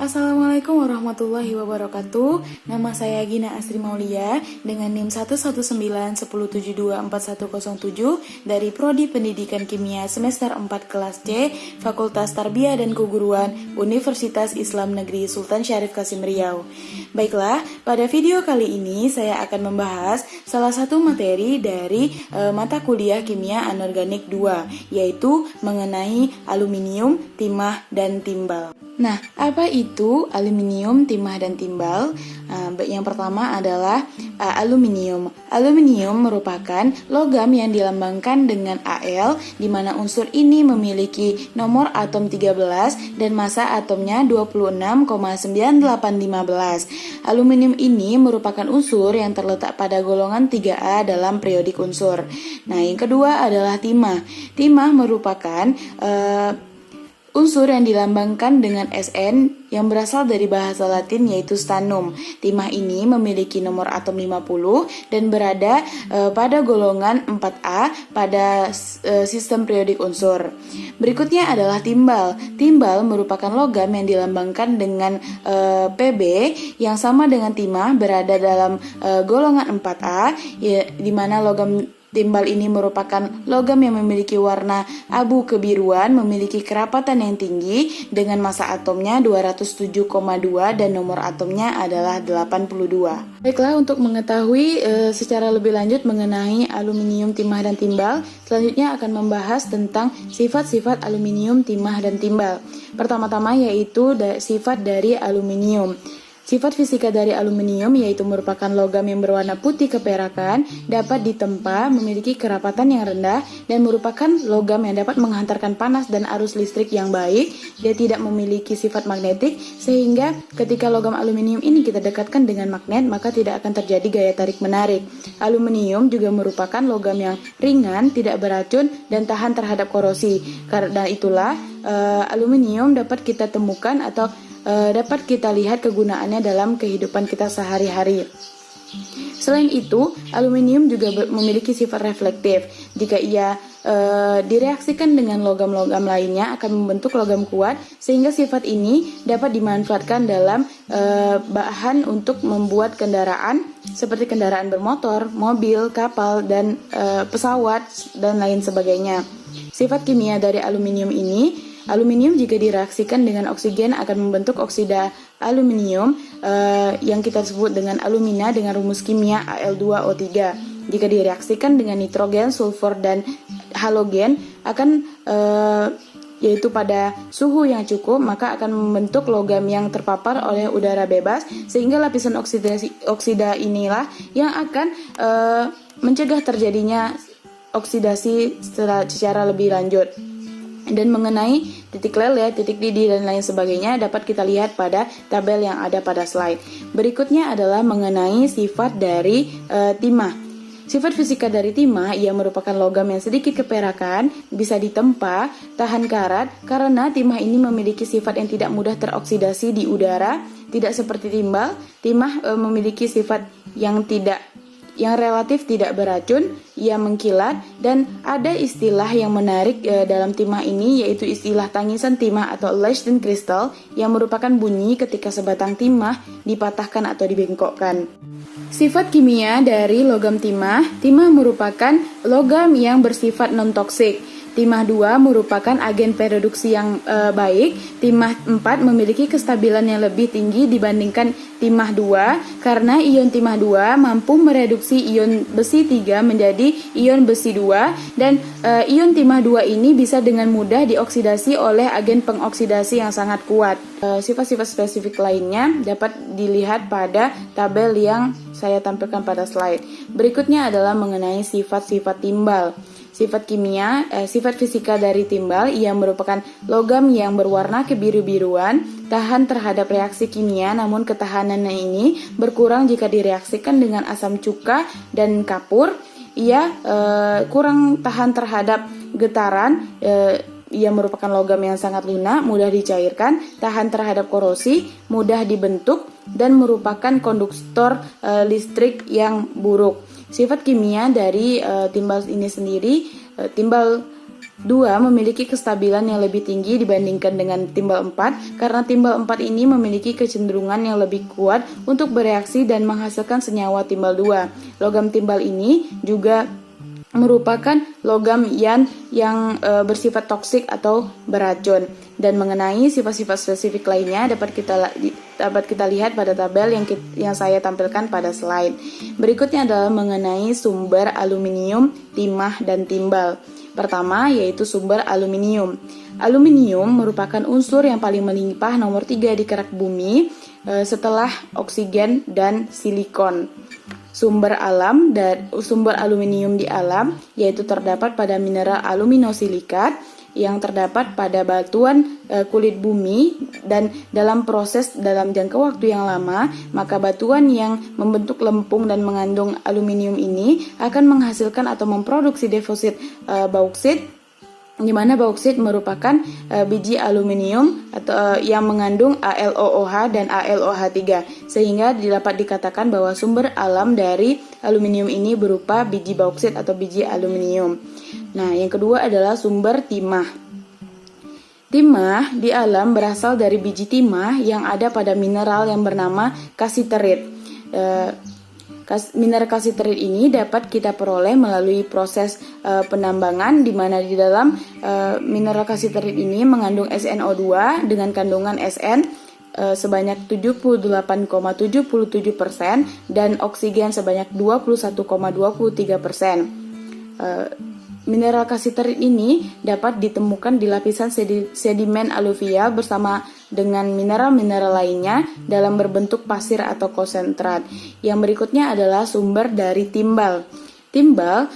Assalamualaikum warahmatullahi wabarakatuh. Nama saya Gina Asri Maulia dengan NIM 11910724107 dari Prodi Pendidikan Kimia semester 4 kelas C, Fakultas Tarbiyah dan Keguruan, Universitas Islam Negeri Sultan Syarif Kasim Riau. Baiklah, pada video kali ini saya akan membahas salah satu materi dari mata kuliah Kimia Anorganik 2, yaitu mengenai aluminium, timah, dan timbal. Nah, apa itu aluminium, timah, dan timbal? Yang pertama adalah aluminium. Aluminium merupakan logam yang dilambangkan dengan Al, di mana unsur ini memiliki nomor atom 13 dan massa atomnya 26,9815. Aluminium ini merupakan unsur yang terletak pada golongan 3A dalam periodik unsur. Nah, yang kedua adalah timah. Timah merupakan unsur yang dilambangkan dengan Sn yang berasal dari bahasa Latin yaitu stannum. Timah ini memiliki nomor atom 50 dan berada pada golongan 4A pada sistem periodik unsur. Berikutnya adalah timbal. Timbal merupakan logam yang dilambangkan dengan Pb yang sama dengan timah, berada dalam golongan 4A, di mana logam timbal ini merupakan logam yang memiliki warna abu kebiruan, memiliki kerapatan yang tinggi dengan massa atomnya 207,2 dan nomor atomnya adalah 82. Baiklah, untuk mengetahui secara lebih lanjut mengenai aluminium, timah, dan timbal, selanjutnya akan membahas tentang sifat-sifat aluminium, timah, dan timbal. Pertama-tama yaitu sifat dari aluminium. Sifat fisika dari aluminium yaitu merupakan logam yang berwarna putih keperakan, dapat ditempa, memiliki kerapatan yang rendah, dan merupakan logam yang dapat menghantarkan panas dan arus listrik yang baik. Dia tidak memiliki sifat magnetik, sehingga ketika logam aluminium ini kita dekatkan dengan magnet, maka tidak akan terjadi gaya tarik-menarik. Aluminium juga merupakan logam yang ringan, tidak beracun, dan tahan terhadap korosi. Karena itulah aluminium dapat kita temukan atau dapat kita lihat kegunaannya dalam kehidupan kita sehari-hari. Selain itu, aluminium juga memiliki sifat reflektif. Jika ia direaksikan dengan logam-logam lainnya akan membentuk logam kuat, sehingga sifat ini dapat dimanfaatkan dalam bahan untuk membuat kendaraan seperti kendaraan bermotor, mobil, kapal, dan pesawat, dan lain sebagainya. Sifat kimia dari aluminium ini, aluminium jika direaksikan dengan oksigen akan membentuk oksida aluminium yang kita sebut dengan alumina dengan rumus kimia Al2O3. Jika direaksikan dengan nitrogen, sulfur, dan halogen akan yaitu pada suhu yang cukup, maka akan membentuk logam yang terpapar oleh udara bebas, sehingga lapisan oksida inilah yang akan mencegah terjadinya oksidasi secara lebih lanjut. Dan mengenai titik lele, titik didih, dan lain sebagainya dapat kita lihat pada tabel yang ada pada slide. Berikutnya adalah mengenai sifat dari timah. Sifat fisika dari timah, ia merupakan logam yang sedikit keperakan, bisa ditempa, tahan karat, karena timah ini memiliki sifat yang tidak mudah teroksidasi di udara. Tidak seperti timbal, timah memiliki sifat yang relatif tidak beracun, ia mengkilat, dan ada istilah yang menarik dalam timah ini, yaitu istilah tangisan timah atau Leuchten crystal, yang merupakan bunyi ketika sebatang timah dipatahkan atau dibengkokkan. Sifat kimia dari logam timah merupakan logam yang bersifat non-toksik. Timah 2 merupakan agen pereduksi yang baik. Timah 4 memiliki kestabilan yang lebih tinggi dibandingkan timah 2 karena ion timah 2 mampu mereduksi ion besi 3 menjadi ion besi 2, dan ion timah 2 ini bisa dengan mudah dioksidasi oleh agen pengoksidasi yang sangat kuat. Sifat-sifat spesifik lainnya dapat dilihat pada tabel yang saya tampilkan pada slide. Berikutnya adalah mengenai sifat-sifat timbal. Sifat fisika dari timbal, ia merupakan logam yang berwarna kebiru-biruan, tahan terhadap reaksi kimia, namun ketahanannya ini berkurang jika direaksikan dengan asam cuka dan kapur. Ia kurang tahan terhadap getaran. Ia merupakan logam yang sangat lunak, mudah dicairkan, tahan terhadap korosi, mudah dibentuk, dan merupakan konduktor listrik yang buruk. Sifat kimia dari timbal ini sendiri, timbal 2. Memiliki kestabilan yang lebih tinggi dibandingkan dengan timbal 4 karena timbal 4 ini memiliki kecenderungan yang lebih kuat untuk bereaksi dan menghasilkan senyawa timbal 2. Logam timbal ini juga merupakan logam yang bersifat toksik atau beracun. Dan mengenai sifat-sifat spesifik lainnya dapat kita lihat pada tabel yang saya tampilkan pada slide. Berikutnya adalah mengenai sumber aluminium, timah, dan timbal. Pertama yaitu sumber aluminium. Aluminium merupakan unsur yang paling melimpah nomor 3 di kerak bumi setelah oksigen dan silikon. Sumber aluminium di alam yaitu terdapat pada mineral aluminosilikat yang terdapat pada batuan kulit bumi, dan dalam jangka waktu yang lama maka batuan yang membentuk lempung dan mengandung aluminium ini akan menghasilkan atau memproduksi deposit bauksit, di mana bauksit merupakan biji aluminium atau yang mengandung AlOH dan AlOH3, sehingga dapat dikatakan bahwa sumber alam dari aluminium ini berupa biji bauksit atau biji aluminium. Nah, yang kedua adalah sumber timah. Timah di alam berasal dari biji timah yang ada pada mineral yang bernama kasiterit. Mineral kasiterit ini dapat kita peroleh melalui proses penambangan, di mana di dalam mineral kasiterit ini mengandung SnO2 dengan kandungan Sn sebanyak 78,77% dan oksigen sebanyak 21,23%. Mineral kasiterit ini dapat ditemukan di lapisan sedimen aluvial bersama dengan mineral-mineral lainnya dalam berbentuk pasir atau konsentrat. Yang berikutnya adalah sumber dari timbal. Timbal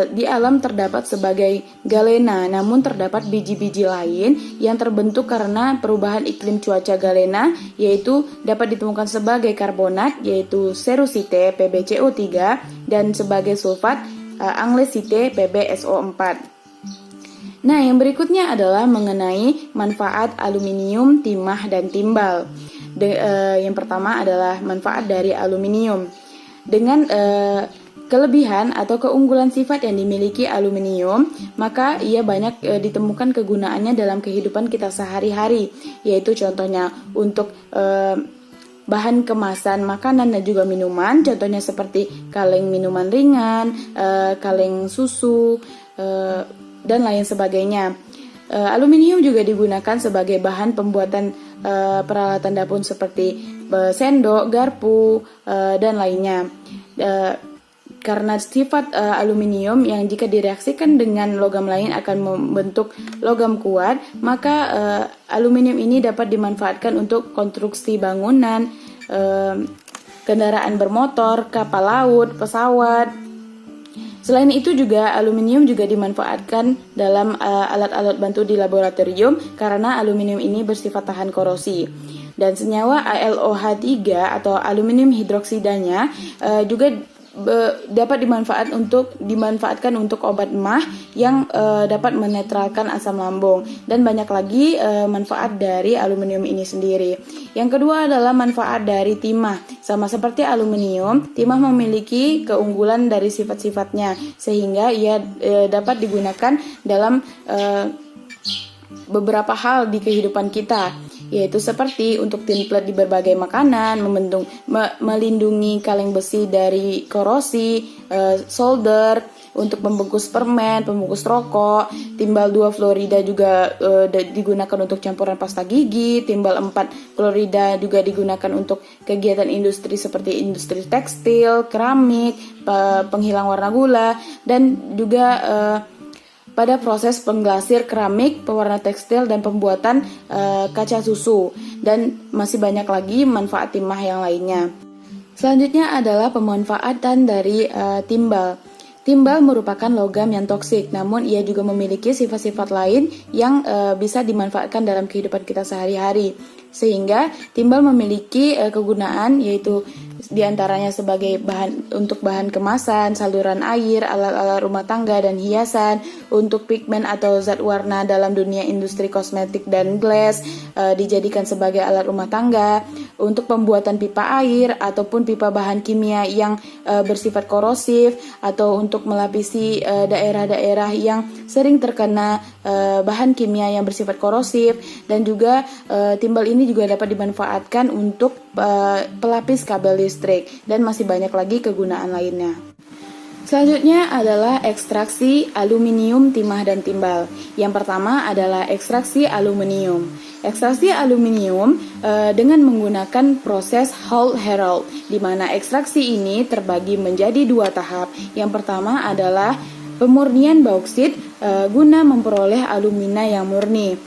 di alam terdapat sebagai galena, namun terdapat biji-biji lain yang terbentuk karena perubahan iklim cuaca galena, yaitu dapat ditemukan sebagai karbonat, yaitu serusite PbCO3, dan sebagai sulfat anglesite PbSO4. Nah, yang berikutnya adalah mengenai manfaat aluminium, timah, dan timbal. Yang pertama adalah manfaat dari aluminium. Dengan kelebihan atau keunggulan sifat yang dimiliki aluminium, maka ia banyak ditemukan kegunaannya dalam kehidupan kita sehari-hari, yaitu contohnya untuk bahan kemasan makanan dan juga minuman, contohnya seperti kaleng minuman ringan, kaleng susu, dan lain sebagainya. Aluminium juga digunakan sebagai bahan pembuatan peralatan dapur seperti sendok, garpu, dan lainnya. Karena sifat aluminium yang jika direaksikan dengan logam lain akan membentuk logam kuat, maka aluminium ini dapat dimanfaatkan untuk konstruksi bangunan, kendaraan bermotor, kapal laut, pesawat. Selain itu juga aluminium juga dimanfaatkan dalam alat-alat bantu di laboratorium karena aluminium ini bersifat tahan korosi. Dan senyawa AlOH3 atau aluminium hidroksidanya juga dapat dimanfaatkan untuk obat emah yang dapat menetralkan asam lambung, dan banyak lagi manfaat dari aluminium ini sendiri. Yang kedua adalah manfaat dari timah. Sama seperti aluminium, timah memiliki keunggulan dari sifat-sifatnya sehingga ia dapat digunakan dalam beberapa hal di kehidupan kita, yaitu seperti untuk template di berbagai makanan, melindungi kaleng besi dari korosi, solder, untuk membungkus permen, pembungkus rokok. Timbal 2 fluorida juga digunakan untuk campuran pasta gigi. Timbal 4 klorida juga digunakan untuk kegiatan industri seperti industri tekstil, keramik, penghilang warna gula, dan juga pada proses pengglasir keramik, pewarna tekstil, dan pembuatan kaca susu, dan masih banyak lagi manfaat timah yang lainnya. Selanjutnya adalah pemanfaatan dari timbal. Timbal merupakan logam yang toksik, namun ia juga memiliki sifat-sifat lain yang bisa dimanfaatkan dalam kehidupan kita sehari-hari. Sehingga timbal memiliki kegunaan, yaitu diantaranya sebagai bahan kemasan, saluran air, alat-alat rumah tangga dan hiasan, untuk pigmen atau zat warna dalam dunia industri kosmetik dan glass, dijadikan sebagai alat rumah tangga, untuk pembuatan pipa air ataupun pipa bahan kimia yang bersifat korosif, atau untuk melapisi daerah-daerah yang sering terkena bahan kimia yang bersifat korosif, dan juga timbal ini juga dapat dimanfaatkan untuk pelapis kabel listrik, dan masih banyak lagi kegunaan lainnya. Selanjutnya adalah ekstraksi aluminium, timah, dan timbal. Yang pertama adalah ekstraksi aluminium. Ekstraksi aluminium dengan menggunakan proses Hall-Héroult, di mana ekstraksi ini terbagi menjadi dua tahap. Yang pertama adalah pemurnian bauksit guna memperoleh alumina yang murni,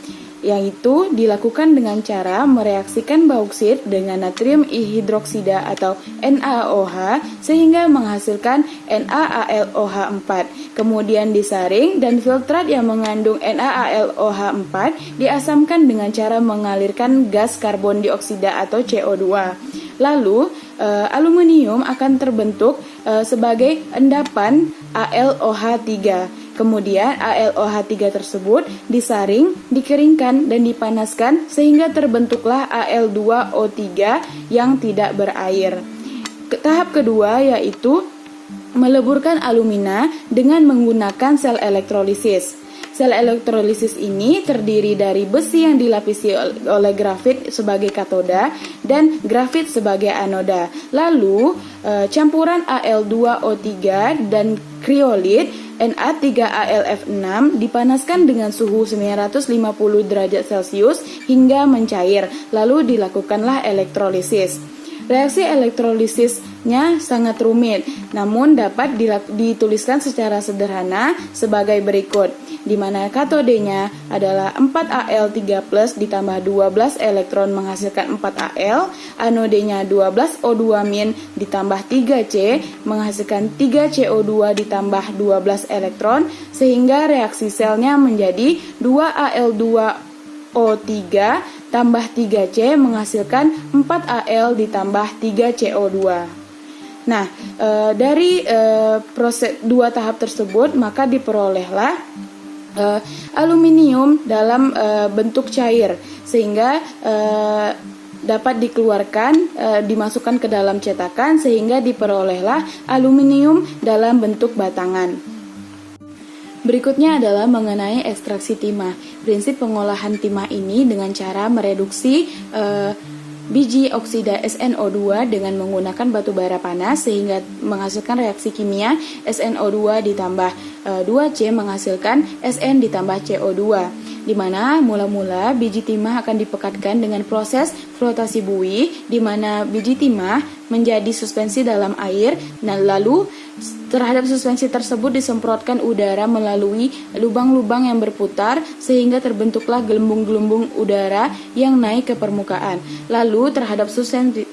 yaitu dilakukan dengan cara mereaksikan bauksit dengan natrium hidroksida atau NaOH sehingga menghasilkan NaAlOH4. Kemudian disaring dan filtrat yang mengandung NaAlOH4 diasamkan dengan cara mengalirkan gas karbon dioksida atau CO2. Lalu aluminium akan terbentuk sebagai endapan AlOH3. Kemudian AlOH3 tersebut disaring, dikeringkan, dan dipanaskan sehingga terbentuklah Al2O3 yang tidak berair. Tahap kedua yaitu meleburkan alumina dengan menggunakan sel elektrolisis. Sel elektrolisis ini terdiri dari besi yang dilapisi oleh grafit sebagai katoda dan grafit sebagai anoda. Lalu campuran Al2O3 dan kriolit Na3AlF6 dipanaskan dengan suhu 950 derajat Celcius hingga mencair, lalu dilakukanlah elektrolisis. Reaksi elektrolisisnya sangat rumit, namun dapat dituliskan secara sederhana sebagai berikut, di mana katodenya adalah 4Al3+ ditambah 12 elektron menghasilkan 4Al, anodenya 12O2- ditambah 3C menghasilkan 3CO2 ditambah 12 elektron, sehingga reaksi selnya menjadi 2Al2O3 tambah 3C menghasilkan 4Al ditambah 3CO2. Nah, dari proses dua tahap tersebut maka diperolehlah aluminium dalam bentuk cair, sehingga dapat dikeluarkan, dimasukkan ke dalam cetakan sehingga diperolehlah aluminium dalam bentuk batangan. Berikutnya adalah mengenai ekstraksi timah. Prinsip pengolahan timah ini dengan cara mereduksi biji oksida SnO2 dengan menggunakan batu bara panas sehingga menghasilkan reaksi kimia SnO2 ditambah 2C menghasilkan Sn ditambah CO2, di mana mula-mula biji timah akan dipekatkan dengan proses flotasi buih, di mana biji timah menjadi suspensi dalam air, dan lalu terhadap suspensi tersebut disemprotkan udara melalui lubang-lubang yang berputar sehingga terbentuklah gelembung-gelembung udara yang naik ke permukaan. Lalu terhadap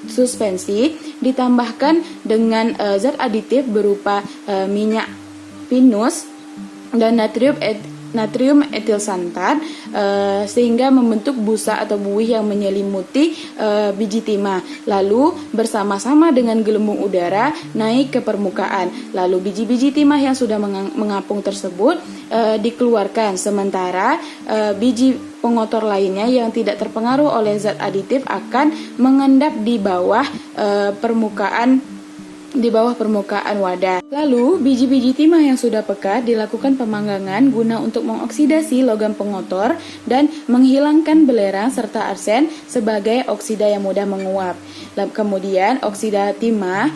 suspensi ditambahkan dengan zat aditif berupa minyak pinus dan natrium etil santat sehingga membentuk busa atau buih yang menyelimuti biji timah. Lalu bersama-sama dengan gelembung udara naik ke permukaan. Lalu biji-biji timah yang sudah mengapung tersebut dikeluarkan, sementara biji pengotor lainnya yang tidak terpengaruh oleh zat aditif akan mengendap di bawah permukaan wadah. Lalu, biji-biji timah yang sudah pekat dilakukan pemanggangan guna untuk mengoksidasi logam pengotor dan menghilangkan belerang serta arsen sebagai oksida yang mudah menguap. Kemudian, oksida timah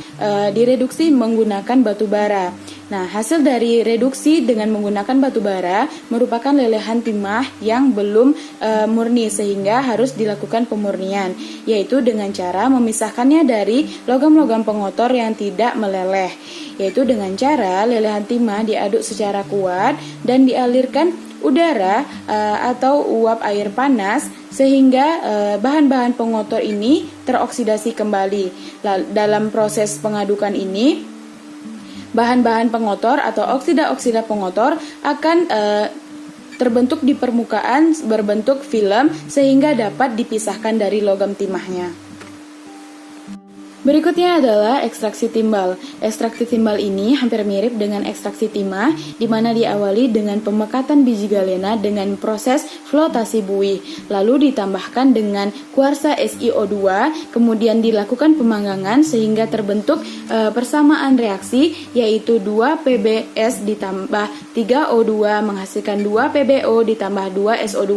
direduksi menggunakan batu bara. Nah, hasil dari reduksi dengan menggunakan batu bara merupakan lelehan timah yang belum murni sehingga harus dilakukan pemurnian, yaitu dengan cara memisahkannya dari logam-logam pengotor yang tidak meleleh, yaitu dengan cara lelehan timah diaduk secara kuat dan dialirkan udara atau uap air panas sehingga bahan-bahan pengotor ini teroksidasi kembali. Dalam proses pengadukan ini, bahan-bahan pengotor atau oksida-oksida pengotor akan terbentuk di permukaan berbentuk film sehingga dapat dipisahkan dari logam timahnya. Berikutnya adalah ekstraksi timbal. Ekstraksi timbal ini hampir mirip dengan ekstraksi timah, di mana diawali dengan pemekatan biji galena dengan proses flotasi buih, lalu ditambahkan dengan kuarsa SiO2, kemudian dilakukan pemanggangan sehingga terbentuk persamaan reaksi, yaitu 2 PbS ditambah 3 O2 menghasilkan 2 PbO ditambah 2 SO2.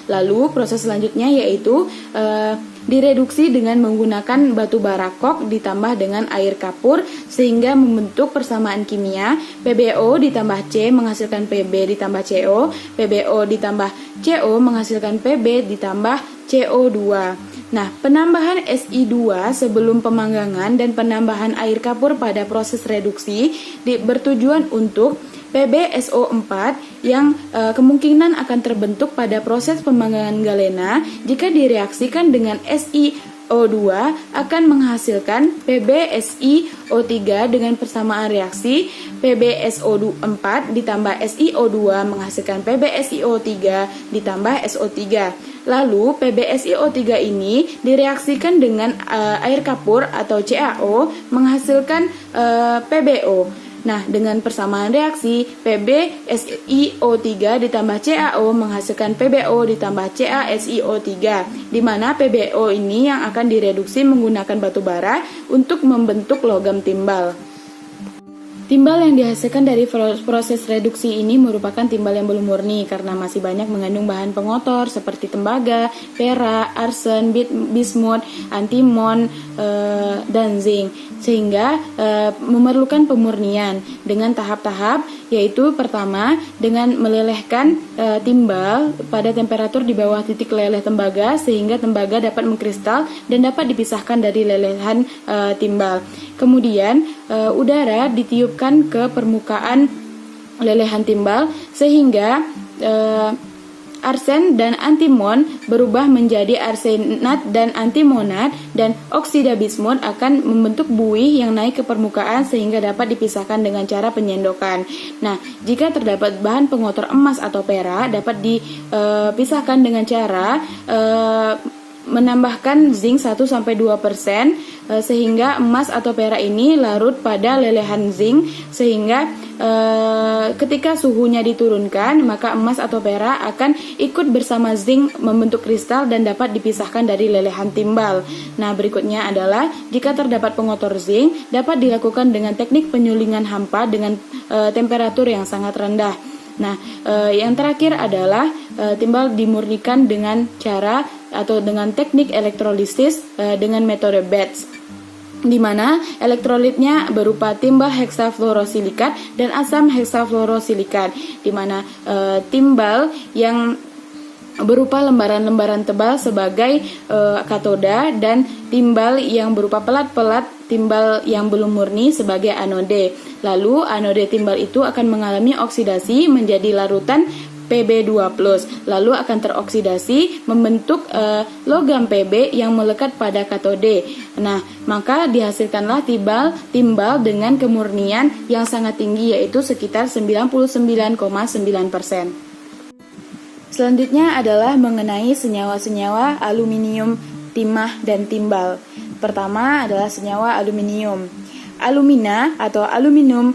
Lalu proses selanjutnya yaitu direduksi dengan menggunakan batu bara kok ditambah dengan air kapur sehingga membentuk persamaan kimia PbO ditambah C menghasilkan Pb ditambah CO, PbO ditambah CO menghasilkan Pb ditambah CO2. Nah, penambahan Si2 sebelum pemanggangan dan penambahan air kapur pada proses reduksi bertujuan untuk PbSO4 yang kemungkinan akan terbentuk pada proses pemanggangan galena jika direaksikan dengan SiO2 akan menghasilkan PbSiO3 dengan persamaan reaksi PbSO4 ditambah SiO2 menghasilkan PbSiO3 ditambah SO3. Lalu PbSiO3 ini direaksikan dengan air kapur atau CaO menghasilkan PbO. Nah, dengan persamaan reaksi PbSiO3 ditambah CaO menghasilkan PbO ditambah CaSiO3, di mana PbO ini yang akan direduksi menggunakan batu bara untuk membentuk logam timbal. Timbal yang dihasilkan dari proses reduksi ini merupakan timbal yang belum murni karena masih banyak mengandung bahan pengotor seperti tembaga, perak, arsen, bismut, antimon, dan zinc, sehingga memerlukan pemurnian dengan tahap-tahap, yaitu pertama dengan melelehkan timbal pada temperatur di bawah titik leleh tembaga sehingga tembaga dapat mengkristal dan dapat dipisahkan dari lelehan timbal. Kemudian udara ditiupkan ke permukaan lelehan timbal sehingga arsen dan antimon berubah menjadi arsenat dan antimonat, dan oksida bismut akan membentuk buih yang naik ke permukaan sehingga dapat dipisahkan dengan cara penyendokan. Nah, jika terdapat bahan pengotor emas atau perak dapat dipisahkan dengan cara menambahkan zinc 1-2% sehingga emas atau perak ini larut pada lelehan zinc sehingga ketika suhunya diturunkan maka emas atau perak akan ikut bersama zinc membentuk kristal dan dapat dipisahkan dari lelehan timbal. Nah, berikutnya adalah jika terdapat pengotor zinc dapat dilakukan dengan teknik penyulingan hampa dengan temperatur yang sangat rendah. Nah, yang terakhir adalah timbal dimurnikan dengan cara atau dengan teknik elektrolisis dengan metode Betz, di mana elektrolitnya berupa timbal heksafluorosilikat dan asam heksafluorosilikat, di mana timbal yang berupa lembaran-lembaran tebal sebagai katoda dan timbal yang berupa pelat-pelat timbal yang belum murni sebagai anode. Lalu anode timbal itu akan mengalami oksidasi menjadi larutan Pb2+, lalu akan teroksidasi membentuk logam Pb yang melekat pada katode. Nah, maka dihasilkanlah timbal dengan kemurnian yang sangat tinggi, yaitu sekitar 99,9%. Selanjutnya adalah mengenai senyawa-senyawa aluminium, timah, dan timbal. Pertama adalah senyawa aluminium. Alumina atau aluminium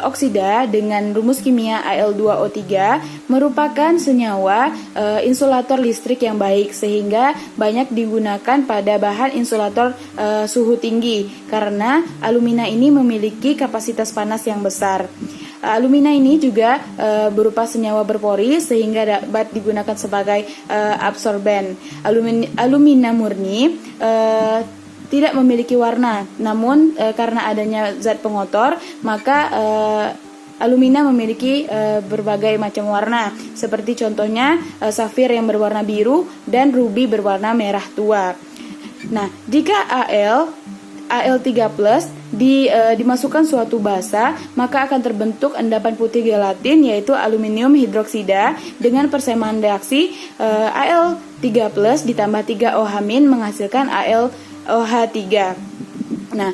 oksida dengan rumus kimia Al2O3 merupakan senyawa insulator listrik yang baik sehingga banyak digunakan pada bahan insulator suhu tinggi karena alumina ini memiliki kapasitas panas yang besar. Alumina ini juga berupa senyawa berpori sehingga dapat digunakan sebagai absorben. Alumina murni tidak memiliki warna, namun karena adanya zat pengotor, maka alumina memiliki berbagai macam warna, seperti contohnya safir yang berwarna biru dan ruby berwarna merah tua. Nah, jika Al3+ dimasukkan suatu basa, maka akan terbentuk endapan putih gelatin, yaitu aluminium hidroksida dengan persamaan reaksi Al3+ ditambah 3OH- menghasilkan OH3. Nah,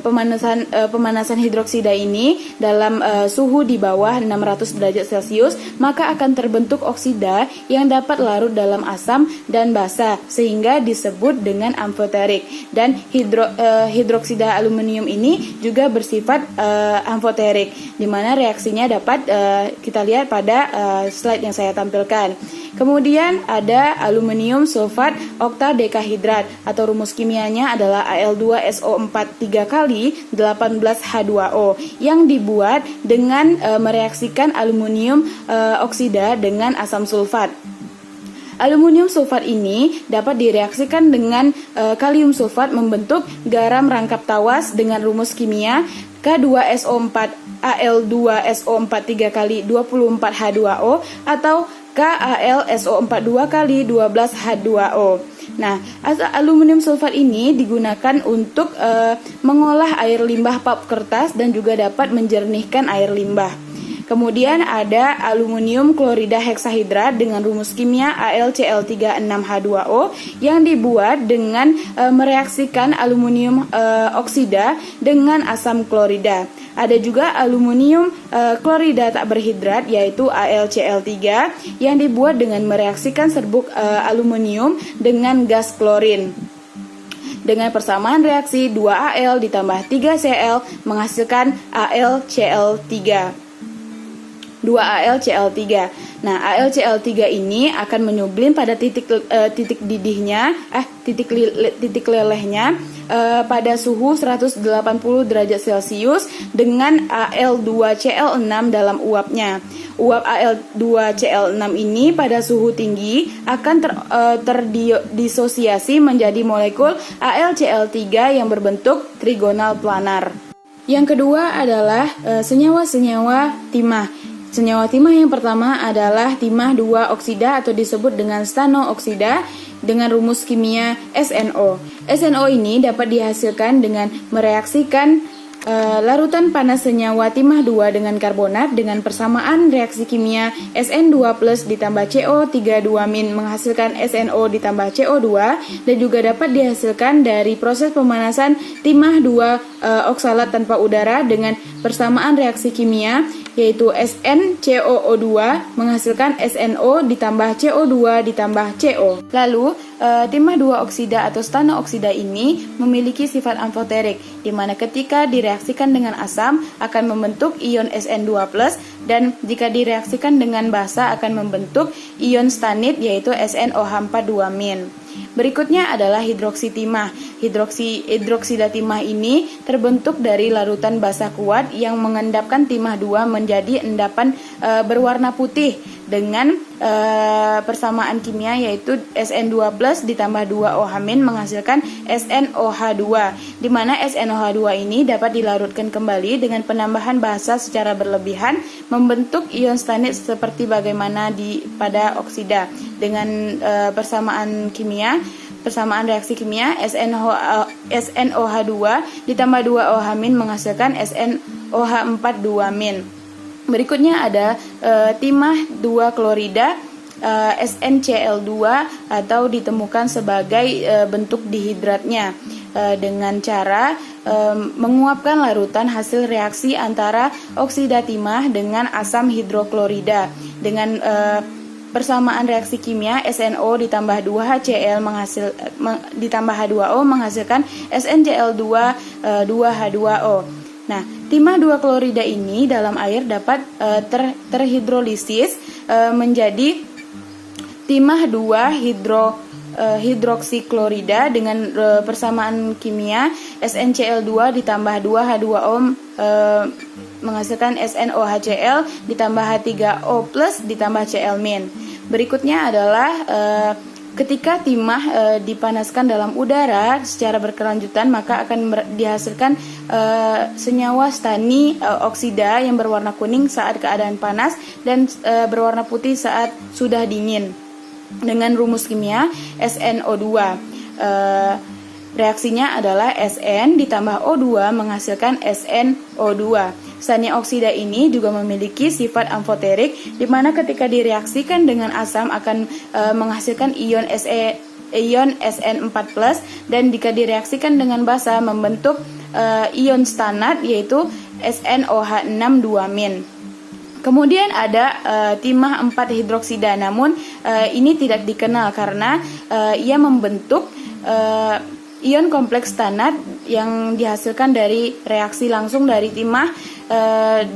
pemanasan hidroksida ini dalam suhu di bawah 600 derajat Celcius, maka akan terbentuk oksida yang dapat larut dalam asam dan basa sehingga disebut dengan amfoterik. Dan hidroksida aluminium ini juga bersifat amfoterik, di mana reaksinya dapat kita lihat pada slide yang saya tampilkan. Kemudian ada aluminium sulfat oktadekahidrat atau rumus kimianya adalah Al2SO4 3 kali 18H2O yang dibuat dengan mereaksikan aluminium oksida dengan asam sulfat. Aluminium sulfat ini dapat direaksikan dengan kalium sulfat membentuk garam rangkap tawas dengan rumus kimia K2SO4 Al2SO4 3 kali 24H2O atau KAlSO4 2 kali 12H2O. Nah, aluminium sulfat ini digunakan untuk mengolah air limbah pulp kertas dan juga dapat menjernihkan air limbah. Kemudian ada aluminium klorida heksahidrat dengan rumus kimia AlCl36H2O yang dibuat dengan mereaksikan aluminium oksida dengan asam klorida. Ada juga aluminium klorida tak berhidrat yaitu AlCl3 yang dibuat dengan mereaksikan serbuk aluminium dengan gas klorin. Dengan persamaan reaksi 2Al ditambah 3Cl menghasilkan AlCl3. 2AlCl3. Nah, AlCl3 ini akan menyublim pada titik lelehnya pada suhu 180 derajat Celcius dengan Al2Cl6 dalam uapnya. Uap Al2Cl6 ini pada suhu tinggi akan terdisosiasi menjadi molekul AlCl3 yang berbentuk trigonal planar. Yang kedua adalah senyawa-senyawa timah. Senyawa timah yang pertama adalah timah 2 oksida atau disebut dengan stano oksida dengan rumus kimia SNO. SNO ini dapat dihasilkan dengan mereaksikan larutan panas senyawa timah 2 dengan karbonat dengan persamaan reaksi kimia SN2+ ditambah CO32- menghasilkan SNO ditambah CO2 dan juga dapat dihasilkan dari proses pemanasan timah 2 oksalat tanpa udara dengan persamaan reaksi kimia yaitu SnCOO2 menghasilkan SNO ditambah CO2 ditambah CO. Lalu timah 2 oksida atau stano oksida ini memiliki sifat amfoterik di mana ketika direaksikan dengan asam akan membentuk ion SN2+ dan jika direaksikan dengan basa akan membentuk ion stanit yaitu SNOH42-. Berikutnya adalah hidroksi timah. Hidroksida timah ini terbentuk dari larutan basa kuat yang mengendapkan timah 2 menjadi endapan berwarna putih dengan persamaan kimia yaitu SN2+ ditambah 2OH- menghasilkan SNOH2, di mana SNOH2 ini dapat dilarutkan kembali dengan penambahan basa secara berlebihan membentuk ion stanit seperti bagaimana pada oksida dengan persamaan reaksi kimia SNOH2 ditambah 2OH- menghasilkan SNOH42-. Berikutnya ada timah 2 klorida SnCl2 atau ditemukan sebagai bentuk dihidratnya dengan cara menguapkan larutan hasil reaksi antara oksida timah dengan asam hidroklorida dengan persamaan reaksi kimia SNO ditambah 2HCl ditambah H2O menghasilkan SnCl2 2H2O. Nah, timah 2 klorida ini dalam air dapat terhidrolisis menjadi timah 2 hidroksiklorida dengan persamaan kimia SnCl2 ditambah 2H2O menghasilkan SNOHCl ditambah H3O+ ditambah Cl-. Berikutnya adalah ketika timah dipanaskan dalam udara secara berkelanjutan maka akan dihasilkan senyawa stani oksida yang berwarna kuning saat keadaan panas dan berwarna putih saat sudah dingin dengan rumus kimia SNO2. Reaksinya adalah Sn ditambah O2 menghasilkan SNO2. Stania oksida ini juga memiliki sifat amfoterik di mana ketika direaksikan dengan asam akan menghasilkan ion ion SN4+, dan jika direaksikan dengan basa membentuk ion stanat yaitu SNOH6 2-. Kemudian ada timah 4 hidroksida, namun ini tidak dikenal karena ia membentuk ion kompleks stanat yang dihasilkan dari reaksi langsung dari timah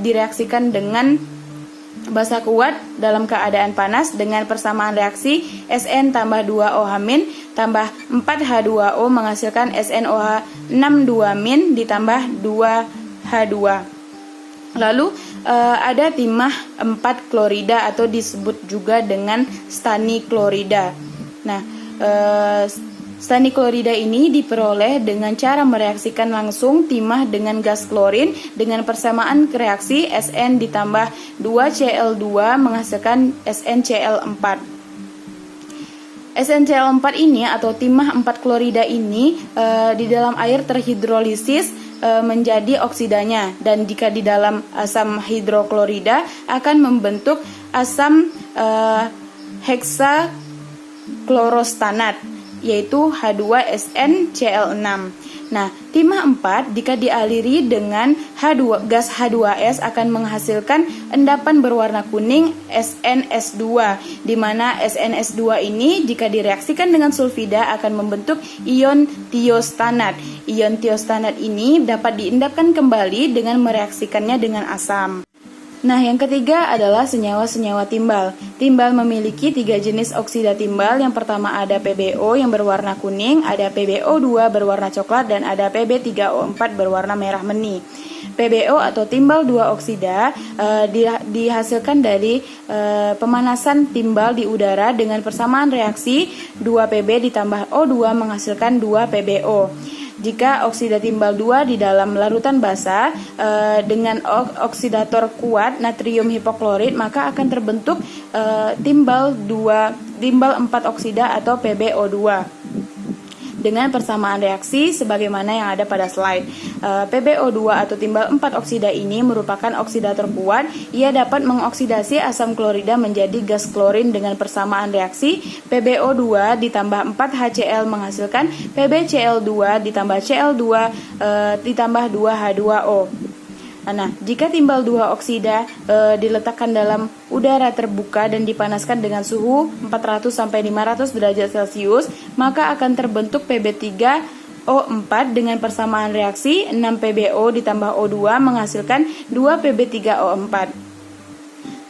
direaksikan dengan basa kuat dalam keadaan panas dengan persamaan reaksi Sn tambah 2OH- tambah 4H2O menghasilkan SNOH6 2- ditambah 2H2. Lalu ada timah 4 klorida atau disebut juga dengan staniklorida. Nah, staniklorida ini diperoleh dengan cara mereaksikan langsung timah dengan gas klorin dengan persamaan reaksi Sn ditambah 2Cl2 menghasilkan SnCl4. SnCl4 ini atau timah 4 klorida ini di dalam air terhidrolisis menjadi oksidanya, dan jika di dalam asam hidroklorida akan membentuk asam heksaklorostanat yaitu H2SnCl6. Nah, timah 4 jika dialiri dengan gas H2S akan menghasilkan endapan berwarna kuning SNS2, di mana SNS2 ini jika direaksikan dengan sulfida akan membentuk ion tiostanat. Ion tiostanat ini dapat diendapkan kembali dengan mereaksikannya dengan asam. Nah, yang ketiga adalah senyawa-senyawa timbal. Timbal memiliki 3 jenis oksida timbal. Yang pertama ada PbO yang berwarna kuning, ada PbO2 berwarna coklat, dan ada Pb3O4 berwarna merah meni. PbO atau timbal 2 oksida dihasilkan dari pemanasan timbal di udara dengan persamaan reaksi 2Pb ditambah O2 menghasilkan 2 PbO. Jika oksida timbal 2 di dalam larutan basa dengan oksidator kuat natrium hipoklorit, maka akan terbentuk timbal 4 oksida atau PbO2 dengan persamaan reaksi sebagaimana yang ada pada slide. PbO2 atau timbal 4 oksida ini merupakan oksidator kuat. Ia dapat mengoksidasi asam klorida menjadi gas klorin dengan persamaan reaksi PbO2 ditambah 4HCl menghasilkan PbCl2 ditambah Cl2 ditambah 2H2O. Nah, jika timbal 2 oksida diletakkan dalam udara terbuka dan dipanaskan dengan suhu 400 sampai 500 derajat Celcius, maka akan terbentuk Pb3O4 dengan persamaan reaksi 6 PbO ditambah O2 menghasilkan 2 Pb3O4.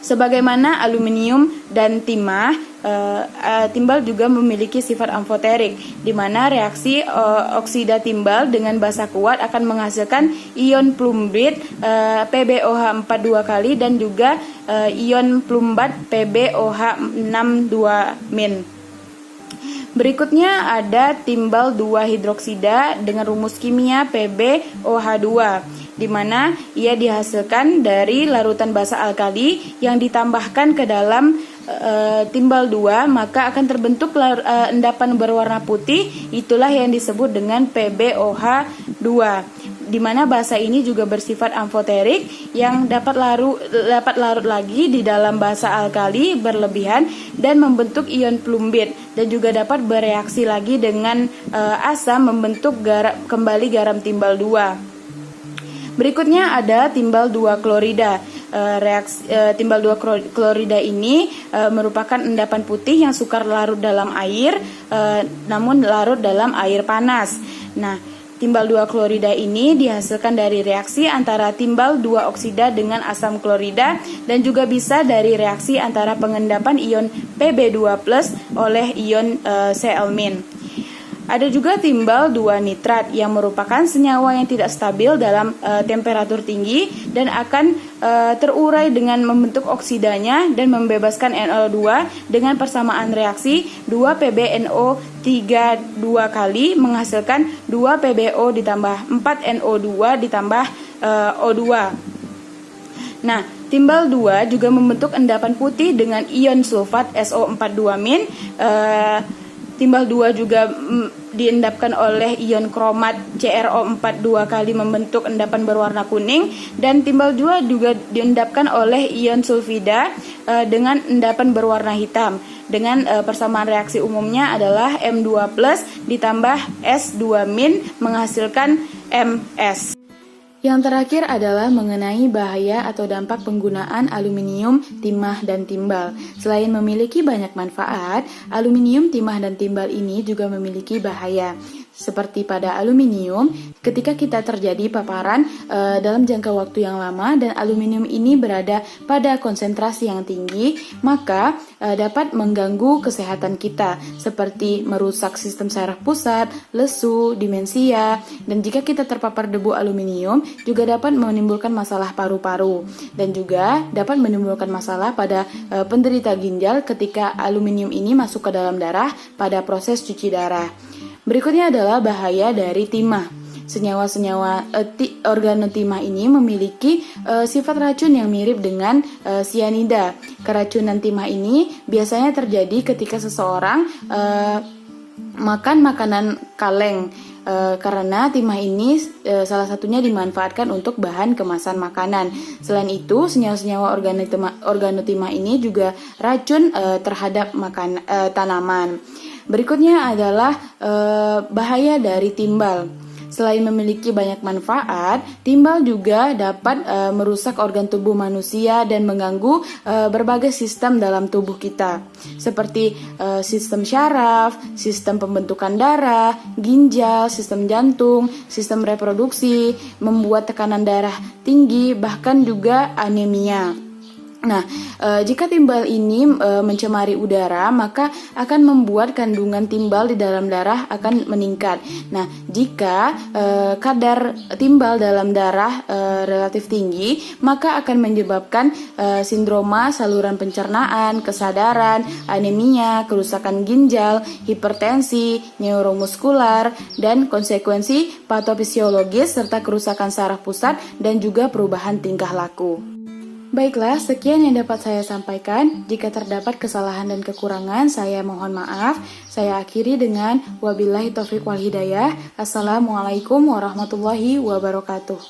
Sebagaimana aluminium dan timah, timbal juga memiliki sifat amfoterik, di mana reaksi oksida timbal dengan basa kuat akan menghasilkan ion plumbrit PbOH4 2 kali dan juga ion plumbat PbOH6 2-. Berikutnya ada timbal 2 hidroksida dengan rumus kimia PbOH2, di mana ia dihasilkan dari larutan basa alkali yang ditambahkan ke dalam timbal 2, maka akan terbentuk endapan berwarna putih. Itulah yang disebut dengan PbOH2, di mana basa ini juga bersifat amfoterik yang dapat larut lagi di dalam basa alkali berlebihan dan membentuk ion plumbit, dan juga dapat bereaksi lagi dengan asam membentuk kembali garam timbal 2. Berikutnya ada timbal 2 klorida. Timbal 2 klorida ini merupakan endapan putih yang sukar larut dalam air, namun larut dalam air panas. Nah, timbal 2 klorida ini dihasilkan dari reaksi antara timbal 2 oksida dengan asam klorida, dan juga bisa dari reaksi antara pengendapan ion Pb2+ oleh ion Cl-. Ada juga timbal 2 nitrat yang merupakan senyawa yang tidak stabil dalam temperatur tinggi dan akan terurai dengan membentuk oksidanya dan membebaskan NO2 dengan persamaan reaksi 2 PbNO3 2 kali menghasilkan 2 PbO ditambah 4 NO2 ditambah O2. Nah, timbal 2 juga membentuk endapan putih dengan ion sulfat SO4 2-. Timbal 2 juga diendapkan oleh ion kromat CrO4 dua kali membentuk endapan berwarna kuning, dan timbal 2 juga diendapkan oleh ion sulfida dengan endapan berwarna hitam. Dengan persamaan reaksi umumnya adalah M2+ ditambah S2- menghasilkan MS. Yang terakhir adalah mengenai bahaya atau dampak penggunaan aluminium, timah, dan timbal. Selain memiliki banyak manfaat, aluminium, timah, dan timbal ini juga memiliki bahaya. Seperti pada aluminium, ketika kita terjadi paparan dalam jangka waktu yang lama dan aluminium ini berada pada konsentrasi yang tinggi, maka dapat mengganggu kesehatan kita, seperti merusak sistem saraf pusat, lesu, demensia, dan jika kita terpapar debu aluminium juga dapat menimbulkan masalah paru-paru, dan juga dapat menimbulkan masalah pada penderita ginjal ketika aluminium ini masuk ke dalam darah pada proses cuci darah. Berikutnya adalah bahaya dari timah. Senyawa-senyawa organotimah ini memiliki sifat racun yang mirip dengan sianida. Keracunan timah ini biasanya terjadi ketika seseorang makan makanan kaleng, karena timah ini salah satunya dimanfaatkan untuk bahan kemasan makanan. Selain itu, senyawa-senyawa organotimah ini juga racun terhadap tanaman. Berikutnya adalah bahaya dari timbal. Selain memiliki banyak manfaat, timbal juga dapat merusak organ tubuh manusia dan mengganggu berbagai sistem dalam tubuh kita, seperti sistem syaraf, sistem pembentukan darah, ginjal, sistem jantung, sistem reproduksi, membuat tekanan darah tinggi, bahkan juga anemia. Nah, jika timbal ini mencemari udara, maka akan membuat kandungan timbal di dalam darah akan meningkat. Nah, jika kadar timbal dalam darah relatif tinggi, maka akan menyebabkan sindroma saluran pencernaan, kesadaran, anemia, kerusakan ginjal, hipertensi, neuromuskular, dan konsekuensi patofisiologis serta kerusakan saraf pusat dan juga perubahan tingkah laku. Baiklah, sekian yang dapat saya sampaikan. Jika terdapat kesalahan dan kekurangan, saya mohon maaf. Saya akhiri dengan wabillahi taufiq wal hidayah. Assalamualaikum warahmatullahi wabarakatuh.